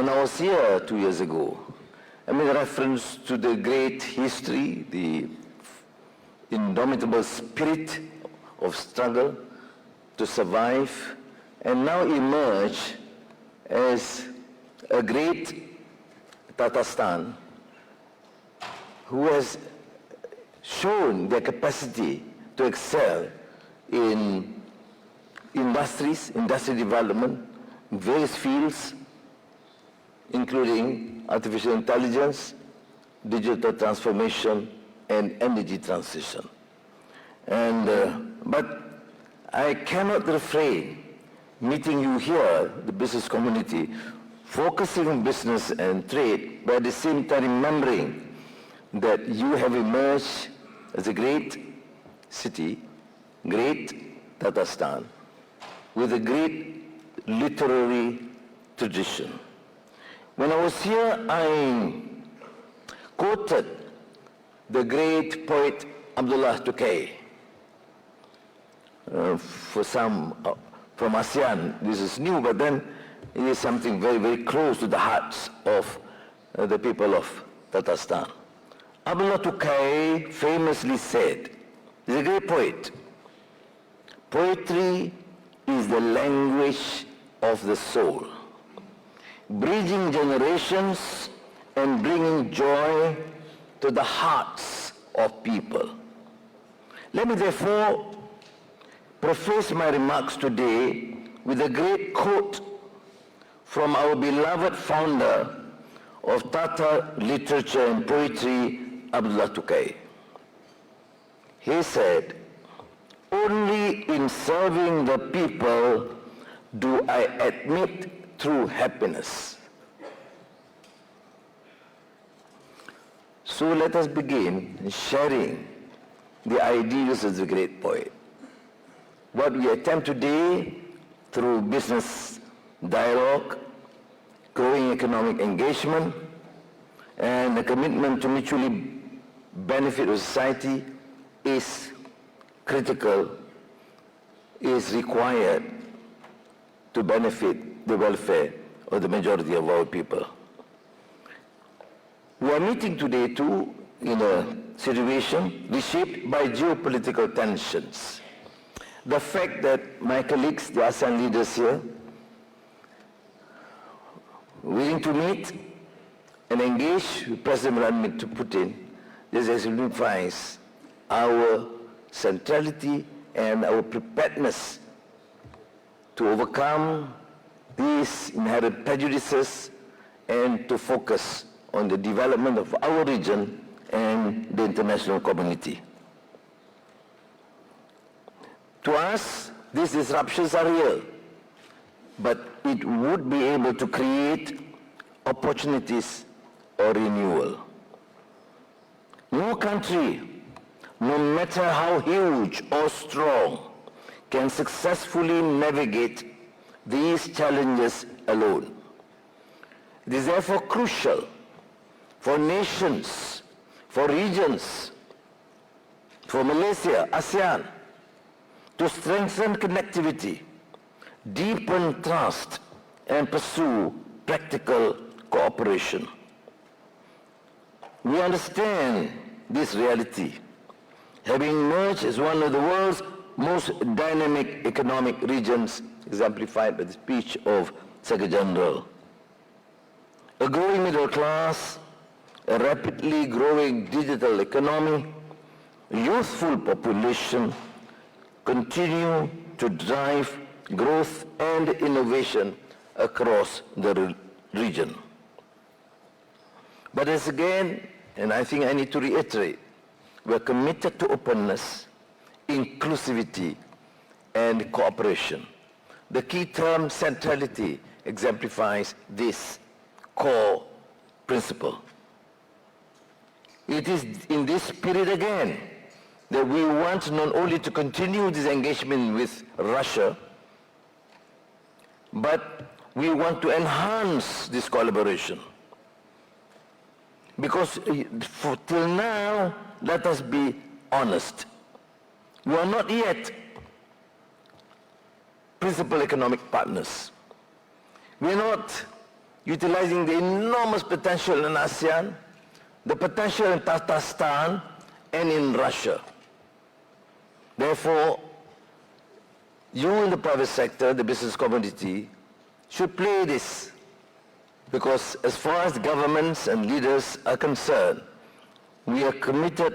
When I was here 2 years ago, I made reference to the great history, the indomitable spirit of struggle to survive, and now emerge as a great Tatarstan who has shown their capacity to excel in industry development in various fields, including artificial intelligence, digital transformation, and energy transition. But I cannot refrain meeting you here, the business community, focusing on business and trade, but at the same time remembering that you have emerged as a great city, great Tatarstan, with a great literary tradition. When I was here, I quoted the great poet Abdullah Tukay. For some from ASEAN, this is new, but then it is something very, very close to the hearts of the people of Tatarstan. Abdullah Tukay famously said, he's a great poet, poetry is the language of the soul, bridging generations and bringing joy to the hearts of people. Let me therefore preface my remarks today with a great quote from our beloved founder of Tatar literature and poetry, Abdullah Tukay. He said, "Only in serving the people do I admit true happiness." So let us begin sharing the ideals of the great poet. What we attempt today through business dialogue, growing economic engagement, and a commitment to mutually benefit of society is critical, is required to benefit the welfare of the majority of our people. We are meeting today too in a situation reshaped by geopolitical tensions. The fact that my colleagues, the ASEAN leaders here, willing to meet and engage with President Vladimir Putin, this signifies our centrality and our preparedness to overcome these inherent prejudices and to focus on the development of our region and the international community. To us, these disruptions are real, but it would be able to create opportunities or renewal. No country, no matter how huge or strong, can successfully navigate these challenges alone. It is therefore crucial for nations, for regions, for Malaysia, ASEAN, to strengthen connectivity, deepen trust, and pursue practical cooperation. We understand this reality, having emerged as one of the world's most dynamic economic regions, exemplified by the speech of Secretary General. A growing middle class, a rapidly growing digital economy, a youthful population continue to drive growth and innovation across the region. But as again, and I think I need to reiterate, we are committed to openness, inclusivity, and cooperation. The key term, centrality, exemplifies this core principle. It is in this spirit again that we want not only to continue this engagement with Russia, but we want to enhance this collaboration. Because till now, let us be honest, we are not yet principal economic partners. We are not utilizing the enormous potential in ASEAN, the potential in Tatarstan, and in Russia. Therefore, you in the private sector, the business community, should play this, because as far as governments and leaders are concerned, we are committed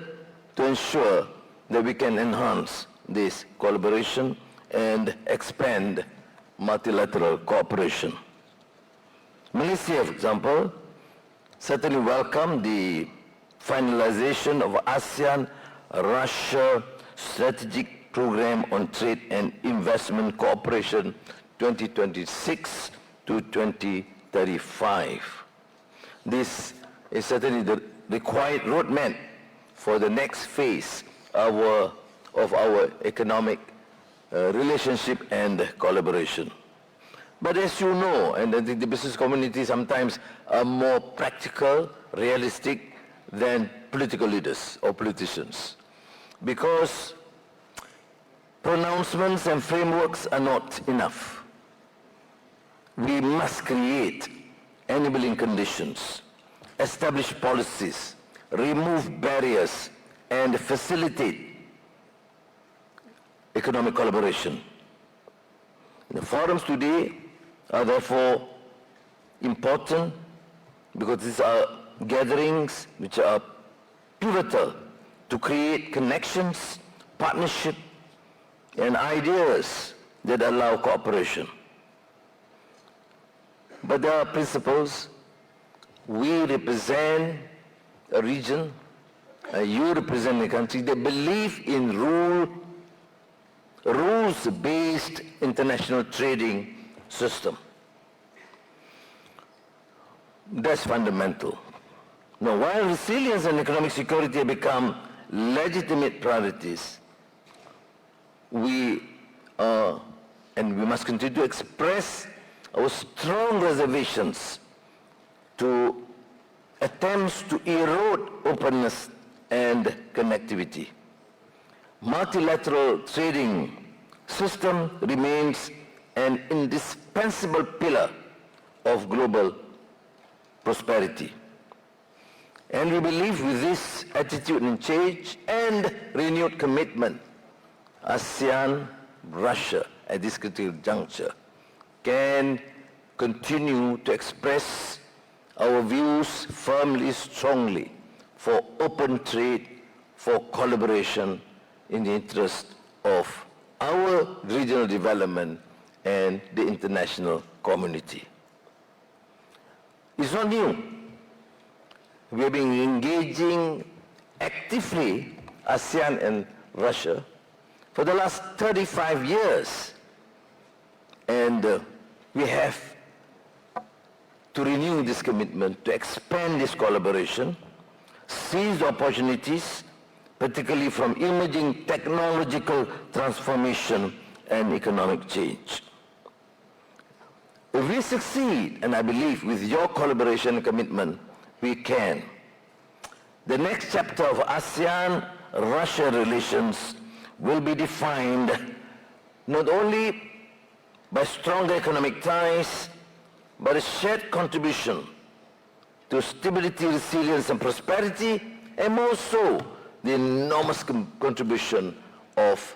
to ensure that we can enhance this collaboration and expand multilateral cooperation. Malaysia, for example, certainly welcomed the finalization of ASEAN-Russia Strategic Program on Trade and Investment Cooperation 2026 to 2035. This is certainly the required roadmap for the next phase of our economic relationship and collaboration. But as you know, and I think the business community sometimes are more practical, realistic than political leaders or politicians, because pronouncements and frameworks are not enough. We must create enabling conditions, establish policies, remove barriers, and facilitate economic collaboration. The forums today are therefore important because these are gatherings which are pivotal to create connections, partnership, and ideas that allow cooperation. But there are principles. We represent a region, you represent a country that believe in rules-based international trading system. That's fundamental. Now, while resilience and economic security have become legitimate priorities, we must continue to express our strong reservations to attempts to erode openness and connectivity. Multilateral trading system remains an indispensable pillar of global prosperity. And we believe with this attitude and change and renewed commitment, ASEAN, Russia at this critical juncture can continue to express our views firmly, strongly for open trade, for collaboration in the interest of our regional development and the international community. It's not new. We have been engaging actively, ASEAN and Russia, for the last 35 years. And we have to renew this commitment, to expand this collaboration, seize the opportunities, particularly from emerging technological transformation and economic change. If we succeed, and I believe with your collaboration and commitment, we can, the next chapter of ASEAN-Russia relations will be defined not only by stronger economic ties, but a shared contribution to stability, resilience, and prosperity, and more so, the enormous contribution of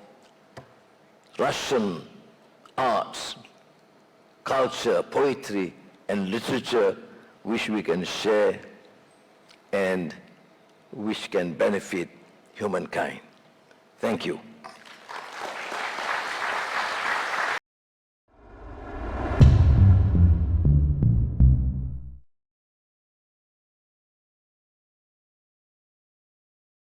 Russian arts, culture, poetry, and literature, which we can share and which can benefit humankind. Thank you.